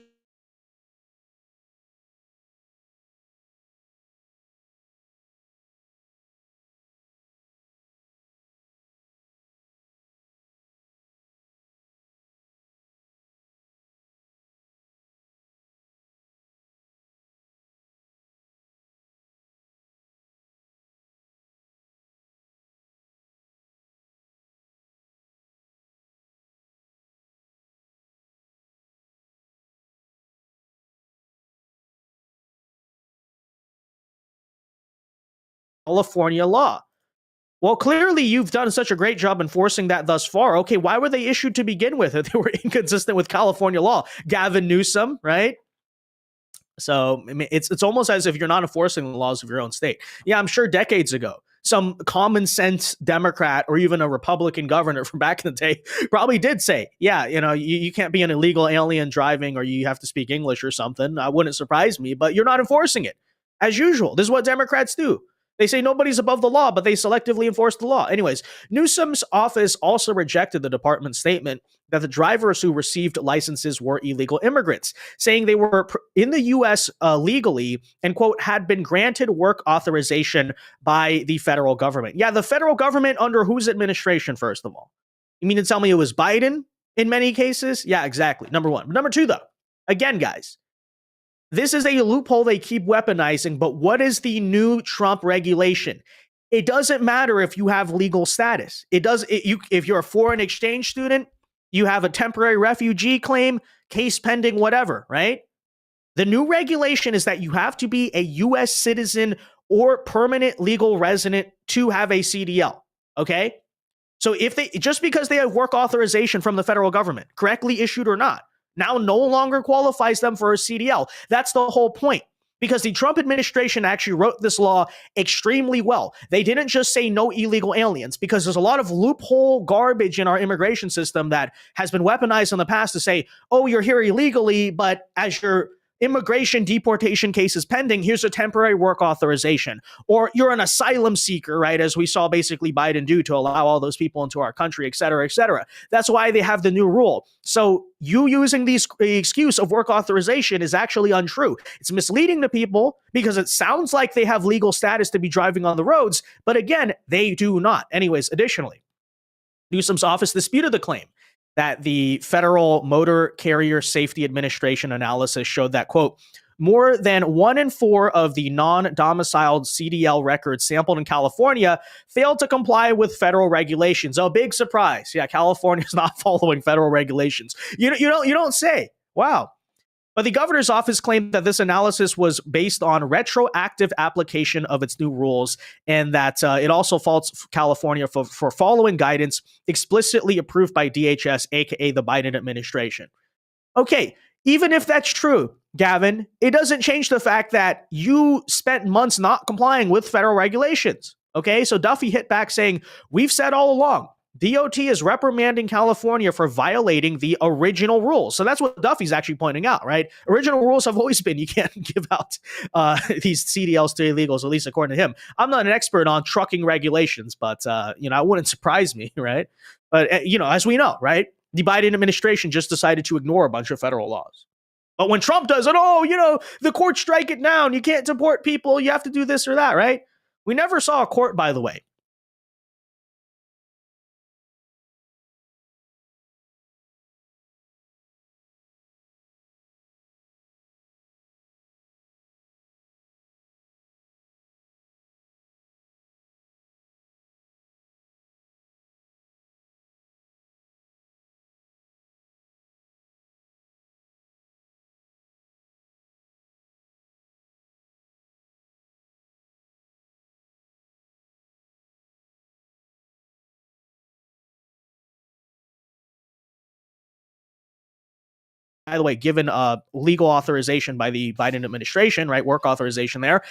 California law. Well, clearly you've done such a great job enforcing that thus far. Okay, why were they issued to begin with if they were inconsistent with California law? Gavin Newsom, right? So I mean, it's almost as if you're not enforcing the laws of your own state. Yeah, I'm sure decades ago, some common sense Democrat or even a Republican governor from back in the day probably did say, yeah, you can't be an illegal alien driving or you have to speak English or something. That wouldn't surprise me, but you're not enforcing it. As usual, this is what Democrats do. They say nobody's above the law, but they selectively enforce the law. Anyways, Newsom's office also rejected the department's statement that the drivers who received licenses were illegal immigrants, saying they were in the U.S. Legally and, quote, had been granted work authorization by the federal government. Yeah, the federal government under whose administration, first of all? You mean to tell me it was Biden in many cases? Yeah, exactly. Number one. Number two, though, again, guys, this is a loophole they keep weaponizing, but what is the new Trump regulation? It doesn't matter if you have legal status. If you're a foreign exchange student, you have a temporary refugee claim, case pending, whatever, right? The new regulation is that you have to be a U.S. citizen or permanent legal resident to have a CDL, okay? So just because they have work authorization from the federal government, correctly issued or not, now no longer qualifies them for a CDL. That's the whole point. Because the Trump administration actually wrote this law extremely well. They didn't just say no illegal aliens, because there's a lot of loophole garbage in our immigration system that has been weaponized in the past to say, oh, you're here illegally, but as your immigration deportation case is pending, here's a temporary work authorization. Or you're an asylum seeker, right? As we saw basically Biden do to allow all those people into our country, et cetera, et cetera. That's why they have the new rule. So you using the excuse of work authorization is actually untrue. It's misleading to people because it sounds like they have legal status to be driving on the roads, but again, they do not. Anyways, additionally, Newsom's office disputed the claim that the Federal Motor Carrier Safety Administration analysis showed that, quote, more than 1 in 4 of the non-domiciled CDL records sampled in California failed to comply with federal regulations. Oh, big surprise. Yeah, California's not following federal regulations. You don't say. Wow. But the governor's office claimed that this analysis was based on retroactive application of its new rules, and that it also faults California for following guidance explicitly approved by DHS, aka the Biden administration. Okay, even if that's true, Gavin, it doesn't change the fact that you spent months not complying with federal regulations. Okay, so Duffy hit back saying, we've said all along, DOT is reprimanding California for violating the original rules. So that's what Duffy's actually pointing out, right? Original rules have always been you can't give out these CDLs to illegals, at least according to him. I'm not an expert on trucking regulations, but, it wouldn't surprise me, right? But, as we know, right? The Biden administration just decided to ignore a bunch of federal laws. But when Trump does it, the courts strike it down. You can't deport people. You have to do this or that, right? We never saw a court, by the way, by the way, given legal authorization by the Biden administration, right, work authorization there,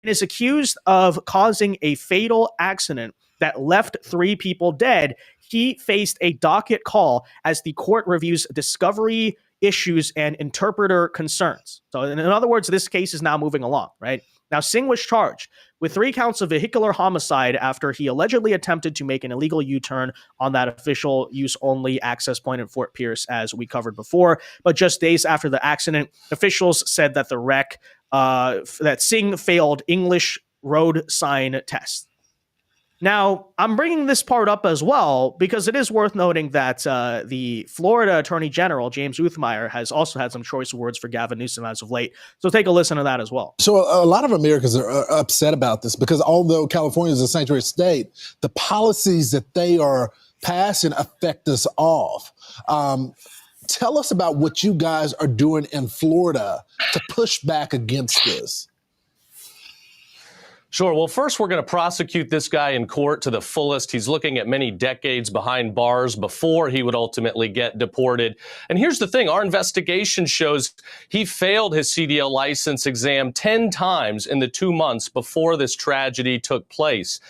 and is accused of causing a fatal accident that left 3 people dead. He faced a docket call as the court reviews discovery issues and interpreter concerns. So in other words, this case is now moving along, right? Now, Singh was charged with 3 counts of vehicular homicide after he allegedly attempted to make an illegal U-turn on that official use only access point in Fort Pierce, as we covered before. But just days after the accident, officials said that the wreck, that Singh failed English road sign test. Now, I'm bringing this part up as well because it is worth noting that the Florida Attorney General, James Uthmeyer, has also had some choice words for Gavin Newsom as of late. So take a listen to that as well. So a lot of Americans are upset about this because although California is a sanctuary state, the policies that they are passing affect us all. Tell us about what you guys are doing in Florida to push back against this. Sure. Well, first, we're going to prosecute this guy in court to the fullest. He's looking at many decades behind bars before he would ultimately get deported. And here's the thing. Our investigation shows he failed his CDL license exam 10 times in the 2 months before this tragedy took place.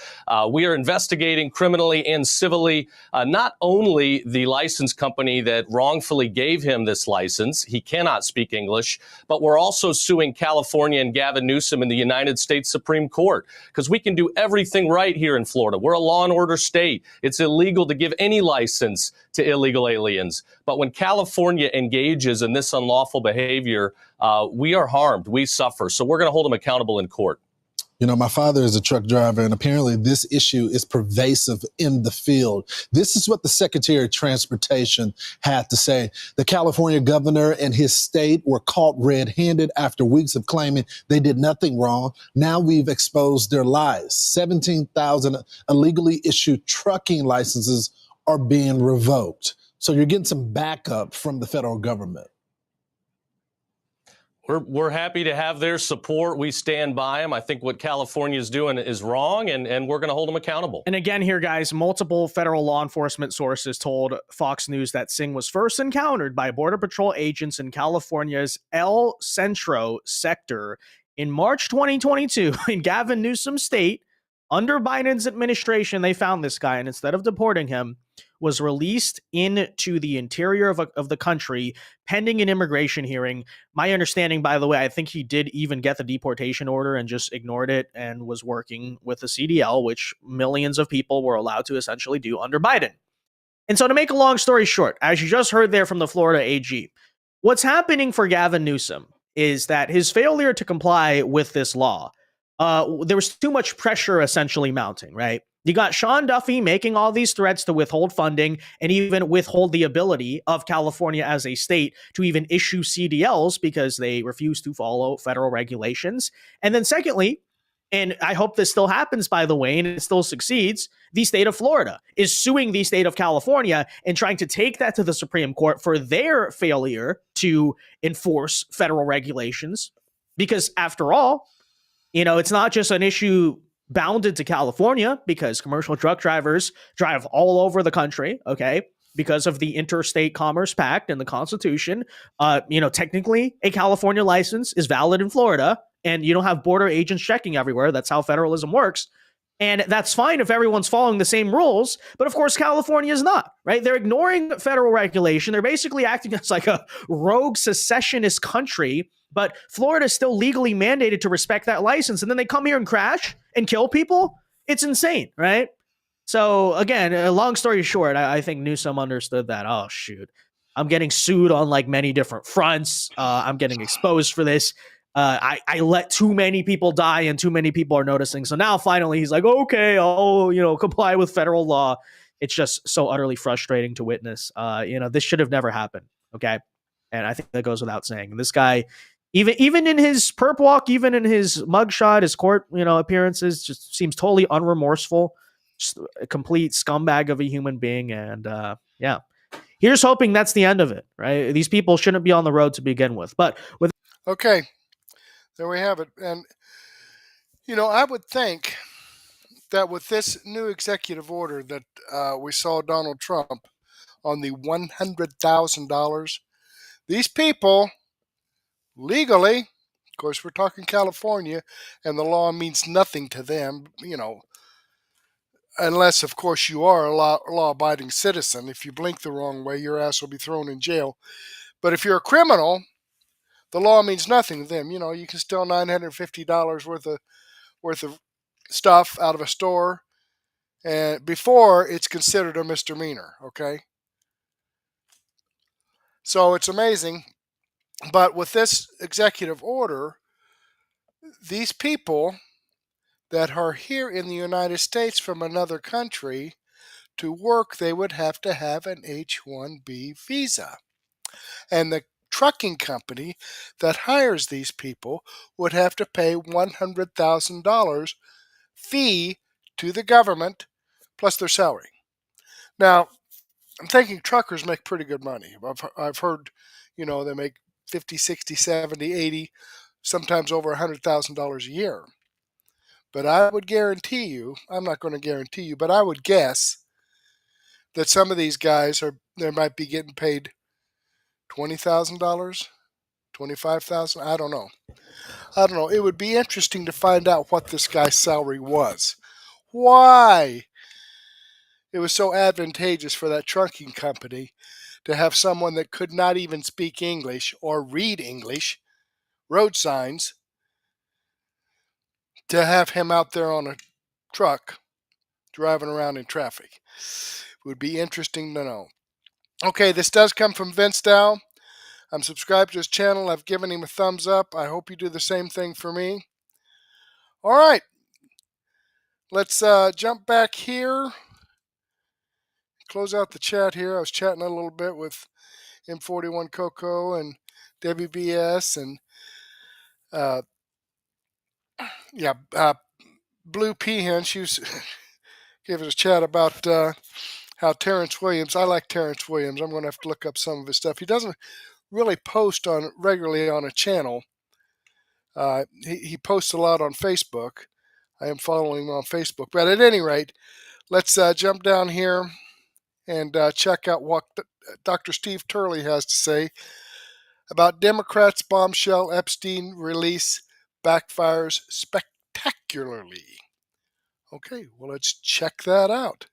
We are investigating criminally and civilly not only the license company that wrongfully gave him this license. He cannot speak English, but we're also suing California and Gavin Newsom in the United States Supreme Court. Because we can do everything right here in Florida. We're a law and order state. It's illegal to give any license to illegal aliens. But when California engages in this unlawful behavior, we are harmed. We suffer. So we're going to hold them accountable in court. You know, my father is a truck driver, and apparently this issue is pervasive in the field. This is what the Secretary of Transportation had to say. The California governor and his state were caught red-handed after weeks of claiming they did nothing wrong. Now we've exposed their lies. 17,000 illegally issued trucking licenses are being revoked. So you're getting some backup from the federal government. We're happy to have their support. We stand by them. I think what California is doing is wrong, and we're going to hold them accountable. And again here, guys, multiple federal law enforcement sources told Fox News that Singh was first encountered by Border Patrol agents in California's El Centro sector in March 2022 in Gavin Newsom's state. Under Biden's administration, they found this guy, and instead of deporting him, was released into the interior of the country pending an immigration hearing. My understanding, by the way, I think he did even get the deportation order and just ignored it and was working with the CDL, which millions of people were allowed to essentially do under Biden. And so to make a long story short, as you just heard there from the Florida AG, what's happening for Gavin Newsom is that his failure to comply with this law, there was too much pressure essentially mounting, right? You got Sean Duffy making all these threats to withhold funding and even withhold the ability of California as a state to even issue CDLs because they refuse to follow federal regulations. And then secondly, and I hope this still happens, by the way, and it still succeeds, the state of Florida is suing the state of California and trying to take that to the Supreme Court for their failure to enforce federal regulations. Because after all, you know, it's not just an issue bounded to California because commercial truck drivers drive all over the country, okay, because of the Interstate Commerce Pact and the Constitution. Technically, a California license is valid in Florida, and you don't have border agents checking everywhere. That's how federalism works. And that's fine if everyone's following the same rules. But of course, California is not, right? They're ignoring federal regulation. They're basically acting as like a rogue secessionist country. But Florida is still legally mandated to respect that license. And then they come here and crash and kill people. It's insane, right? So again, long story short, I think Newsom understood that. Oh, shoot. I'm getting sued on like many different fronts. I'm getting exposed for this. I let too many people die and too many people are noticing. So now finally he's like, okay, I'll, comply with federal law. It's just so utterly frustrating to witness. This should have never happened. Okay. And I think that goes without saying. This guy, even in his perp walk, even in his mugshot, his court, appearances, just seems totally unremorseful, just a complete scumbag of a human being. And here's hoping that's the end of it, right? These people shouldn't be on the road to begin with. But with okay, there we have it. And I would think that with this new executive order that we saw Donald Trump on the $100,000 These people, legally, of course, we're talking California, and the law means nothing to them, unless, of course, you are a law-abiding citizen. If you blink the wrong way, your ass will be thrown in jail. But if you're a criminal, the law means nothing to them. You can steal $950 worth of stuff out of a store, and before it's considered a misdemeanor. Okay, so it's amazing. But with this executive order, these people that are here in the United States from another country to work, they would have to have an H-1B visa. And the trucking company that hires these people would have to pay $100,000 fee to the government plus their salary. Now, I'm thinking truckers make pretty good money. I've heard, they make 50, 60, 70, 80, sometimes over $100,000 a year. But I would guarantee you, I'm not going to guarantee you, but I would guess that some of these guys they might be getting paid $20,000, $25,000. I don't know. It would be interesting to find out what this guy's salary was. Why it was so advantageous for that trucking company to have someone that could not even speak English or read English, road signs, to have him out there on a truck driving around in traffic. It would be interesting to know. Okay, this does come from Vince Dow. I'm subscribed to his channel. I've given him a thumbs up. I hope you do the same thing for me. All right. Let's jump back here. Close out the chat here. I was chatting a little bit with M41 Coco and WBS and Blue Peahen. She was gave us a chat about how Terrence Williams. I like Terrence Williams. I'm going to have to look up some of his stuff. He doesn't really post regularly on a channel. He posts a lot on Facebook. I am following him on Facebook. But at any rate, let's jump down here and check out what Dr. Steve Turley has to say about Democrats' bombshell Epstein release backfires spectacularly. Okay, well, let's check that out.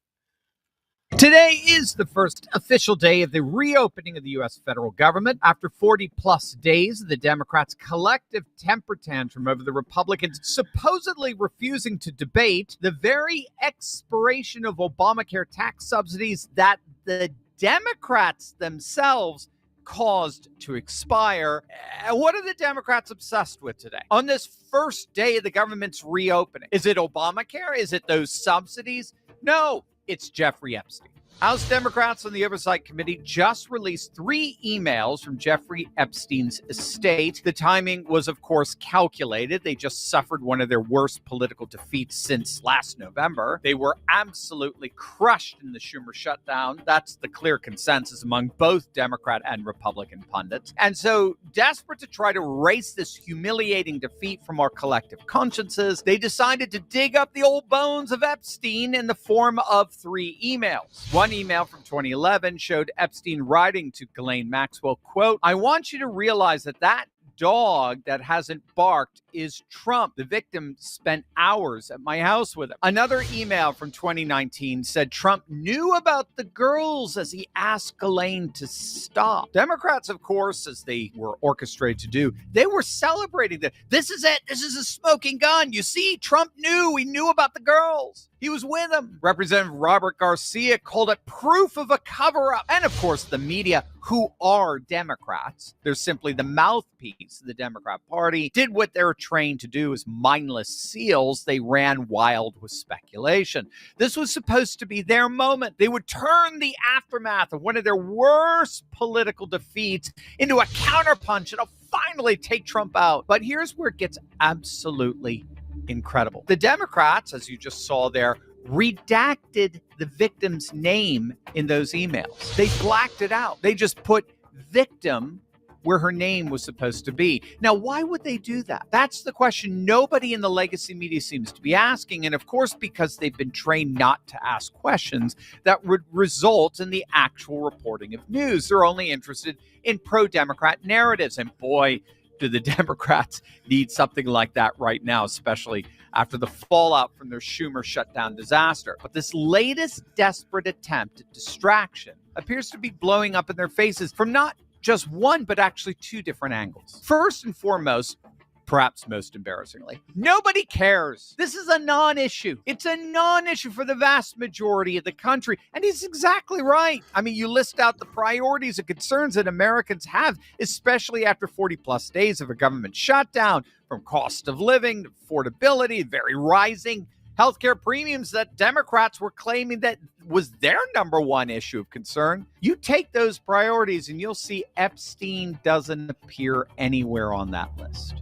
Today is the first official day of the reopening of the U.S. federal government. After 40-plus days of the Democrats' collective temper tantrum over the Republicans supposedly refusing to debate the very expiration of Obamacare tax subsidies that the Democrats themselves caused to expire. What are the Democrats obsessed with today? On this first day of the government's reopening, is it Obamacare? Is it those subsidies? No. It's Jeffrey Epstein. House Democrats on the Oversight Committee just released 3 emails from Jeffrey Epstein's estate. The timing was, of course, calculated. They just suffered one of their worst political defeats since last November. They were absolutely crushed in the Schumer shutdown. That's the clear consensus among both Democrat and Republican pundits. And so, desperate to try to erase this humiliating defeat from our collective consciences, they decided to dig up the old bones of Epstein in the form of 3 emails. One email from 2011 showed Epstein writing to Ghislaine Maxwell, quote, "I want you to realize that dog that hasn't barked is Trump. The victim spent hours at my house with him." Another email from 2019 said Trump knew about the girls as he asked Ghislaine to stop. Democrats, of course, as they were orchestrated to do, they were celebrating that. This is it. This is a smoking gun. You see, Trump knew. He knew about the girls. He was with them. Representative Robert Garcia called it proof of a cover-up. And of course, the media, who are Democrats, they're simply the mouthpiece of the Democrat Party, did what they're trained to do as mindless seals. They ran wild with speculation. This was supposed to be their moment. They would turn the aftermath of one of their worst political defeats into a counterpunch. It'll finally take Trump out. But here's where it gets absolutely incredible. The Democrats, as you just saw there, redacted the victim's name in those emails. They blacked it out. They just put victim where her name was supposed to be. Now, why would they do that? That's the question nobody in the legacy media seems to be asking. And of course, because they've been trained not to ask questions that would result in the actual reporting of news. They're only interested in pro-Democrat narratives. And boy, do the Democrats need something like that right now, especially after the fallout from their Schumer shutdown disaster. But this latest desperate attempt at distraction appears to be blowing up in their faces from not just one, but actually two different angles. First and foremost, perhaps most embarrassingly, nobody cares. This is a non-issue. It's a non-issue for the vast majority of the country. And he's exactly right. I mean, you list out the priorities and concerns that Americans have, especially after 40 plus days of a government shutdown, from cost of living, affordability, very rising healthcare premiums that Democrats were claiming that was their number one issue of concern. You take those priorities and you'll see Epstein doesn't appear anywhere on that list.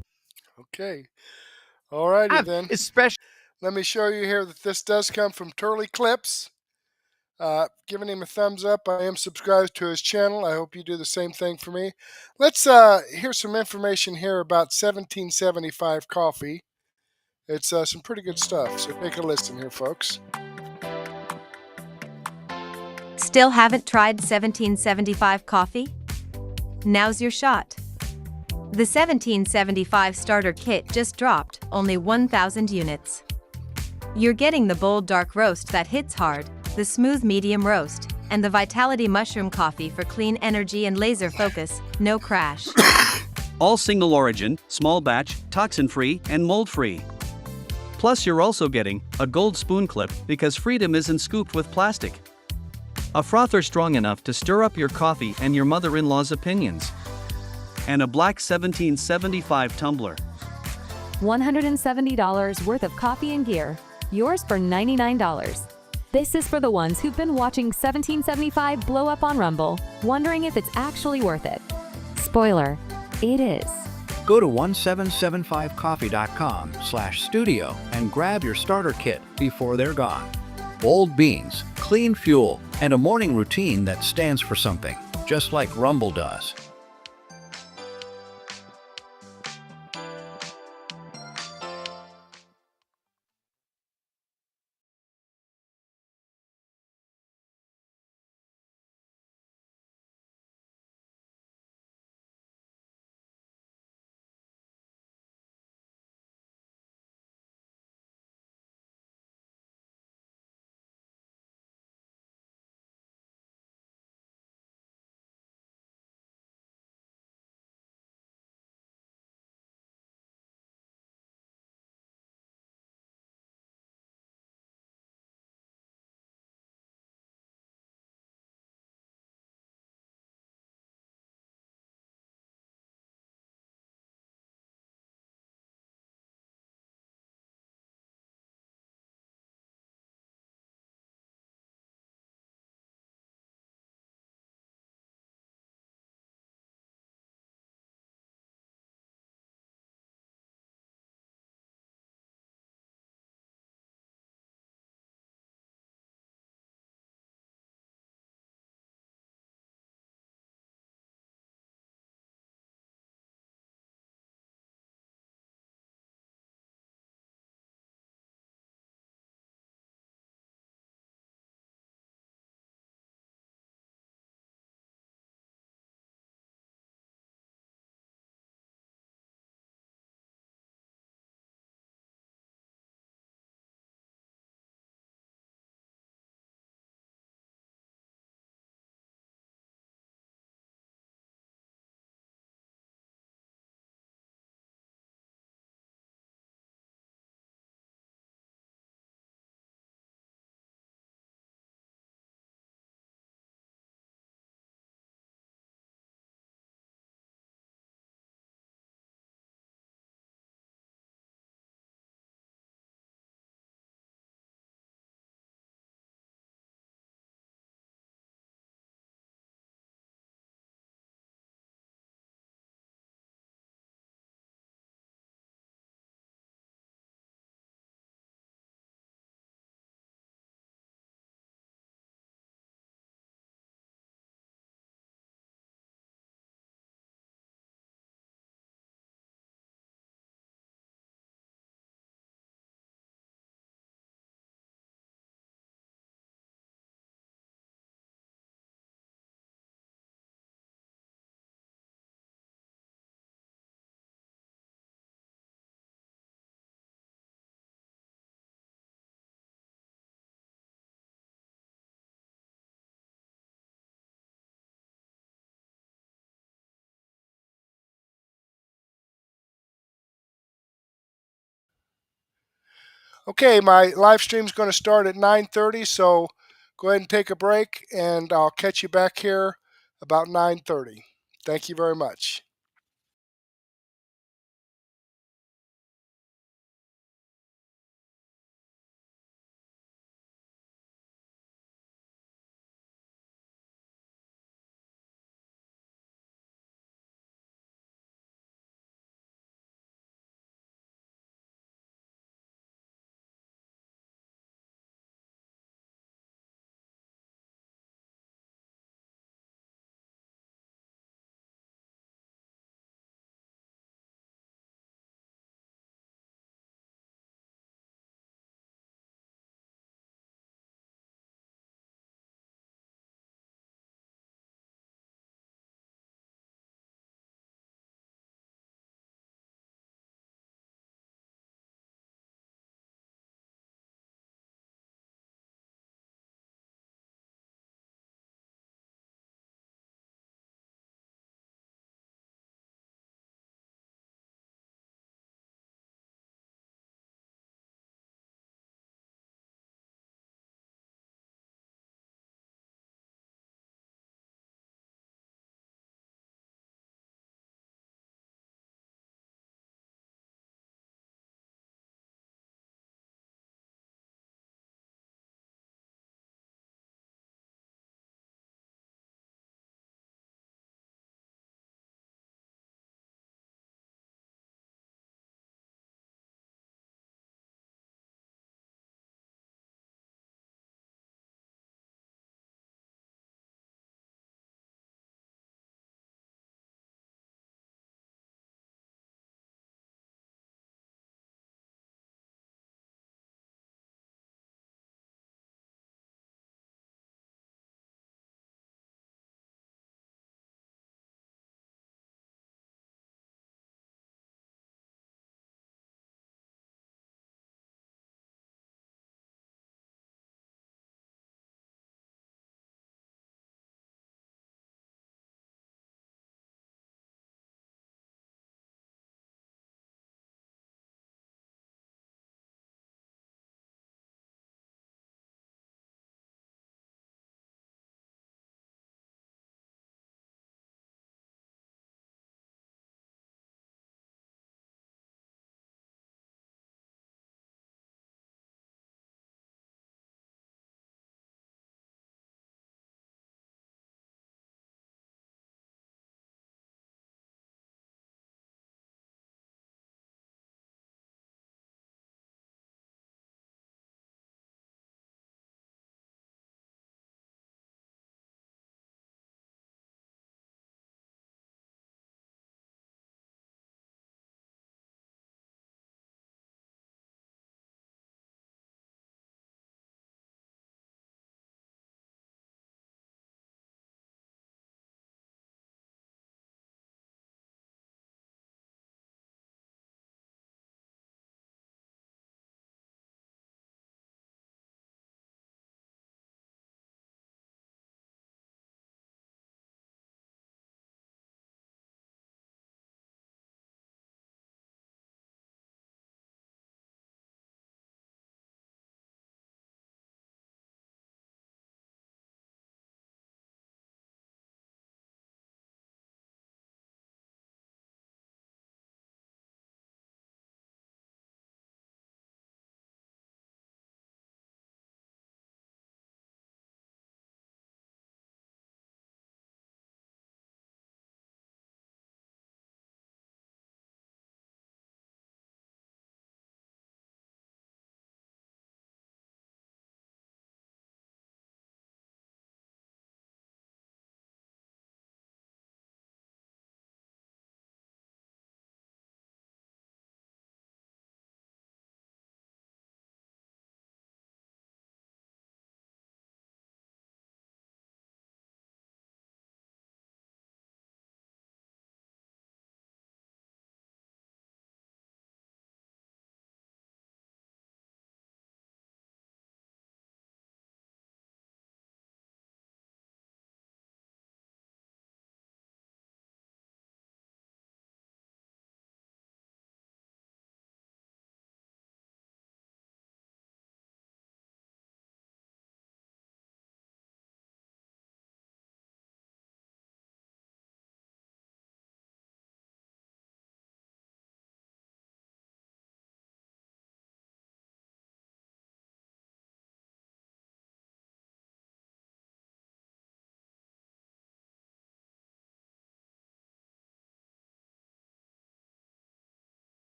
Okay. All righty then. Especially, let me show you here that this does come from Turley Clips. Giving him a thumbs up. I am subscribed to his channel. I hope you do the same thing for me. Let's hear some information here about 1775 coffee. It's some pretty good stuff, so take a listen here, folks. Still haven't tried 1775 coffee? Now's your shot. The 1775 starter kit just dropped, only 1,000 units. You're getting the bold dark roast that hits hard, the smooth medium roast, and the Vitality Mushroom coffee for clean energy and laser focus, no crash. All single origin, small batch, toxin-free, and mold-free. Plus, you're also getting a gold spoon clip because freedom isn't scooped with plastic. A frother strong enough to stir up your coffee and your mother-in-law's opinions. And a black 1775 tumbler. $170 worth of coffee and gear, yours for $99. This is for the ones who've been watching 1775 blow up on Rumble, wondering if it's actually worth it. Spoiler, it is. Go to 1775coffee.com/studio and grab your starter kit before they're gone. Bold beans, clean fuel, and a morning routine that stands for something, just like Rumble does. Okay, my live stream is going to start at 9:30, so go ahead and take a break, and I'll catch you back here about 9:30. Thank you very much.